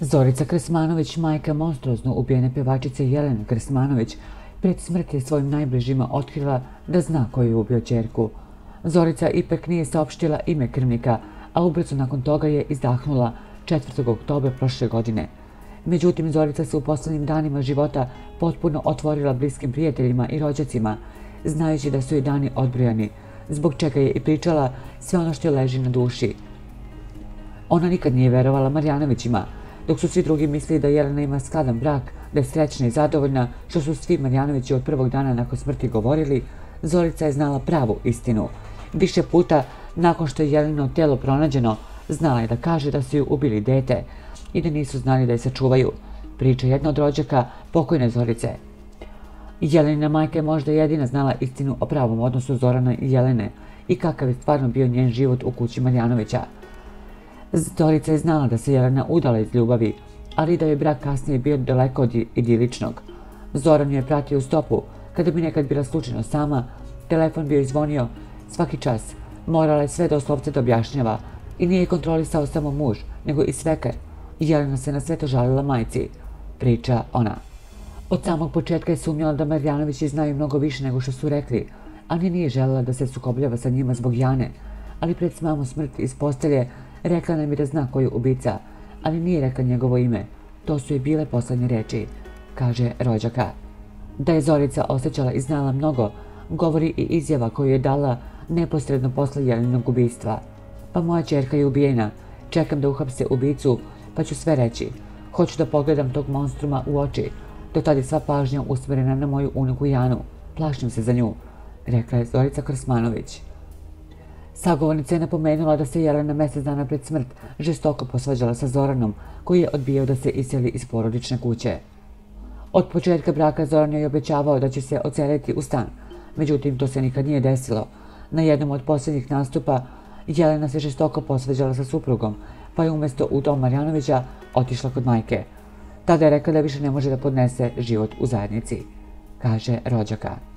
Zorica Krsmanović, majka monstruozno ubijene pevačice Jelene Krsmanović, pred smrti svojim najbližima otkrila da zna ko je ubio ćerku. Zorica ipak nije saopštila ime krvnika, a ubrzo nakon toga je izdahnula 4. oktobra prošle godine. Međutim, Zorica se u poslednjim danima života potpuno otvorila bliskim prijateljima i rođacima, znajući da su joj dani odbrojani, zbog čega je i pričala sve ono što joj leži na duši. Ona nikad nije verovala Marjanovićima, dok su svi drugi mislili da Jelena ima skladan brak, da je srećna i zadovoljna, što su svi Marjanovići od prvog dana nakon smrti govorili. Zorica je znala pravu istinu. Više puta, nakon što je Jeleno telo pronađeno, znala je da kaže da su ju ubili dete i da nisu znali da je sačuvaju, priča jedna od rođaka pokojne Zorice. Jelenina majka je možda jedina znala istinu o pravom odnosu Zorana i Jelene i kakav je stvarno bio njen život u kući Marjanovića. Zorica je znala da se Jelena udala iz ljubavi, ali da je brak kasnije bio daleko od idiličnog. Zoran ju je pratio u stopu, kada bi nekad bila slučajno sama, telefon bio zvonio svaki čas, morala je sve doslovce da objašnjava i nije kontrolisao samo muž, nego i svekar. Jelena se na sve to žalila majci, priča ona. Od samog početka je sumnjala da Marjanovići znaju mnogo više nego što su rekli, ali nije želela da se sukobljava sa njima zbog Jane, ali pred samom smrti iz postelje rekla nam je da zna ko je ubica, ali nije rekla njegovo ime. To su joj bile poslednje reči, kaže rođaka. Da je Zorica osjećala i znala mnogo, govori i izjava koju je dala neposredno posle Jelenog ubistva. Pa moja ćerka je ubijena, čekam da uhapse ubicu, pa ću sve reći. Hoću da pogledam tog monstruma u oči. Do tada je sva pažnja usmerena na moju unuku Janu. Plašim se za nju, rekla je Zorica Krsmanović. Sagovornica je napomenula da se Jelena mesec dana pred smrt žestoko posvađala sa Zoranom, koji je odbijao da se iseli iz porodične kuće. Od početka braka Zoran je obećavao da će se odseliti u stan, međutim to se nikad nije desilo. Na jednom od posljednjih nastupa Jelena se žestoko posvađala sa suprugom, pa je umjesto u dom Marjanovića otišla kod majke. Tada je rekla da više ne može da podnese život u zajednici, kaže rođaka.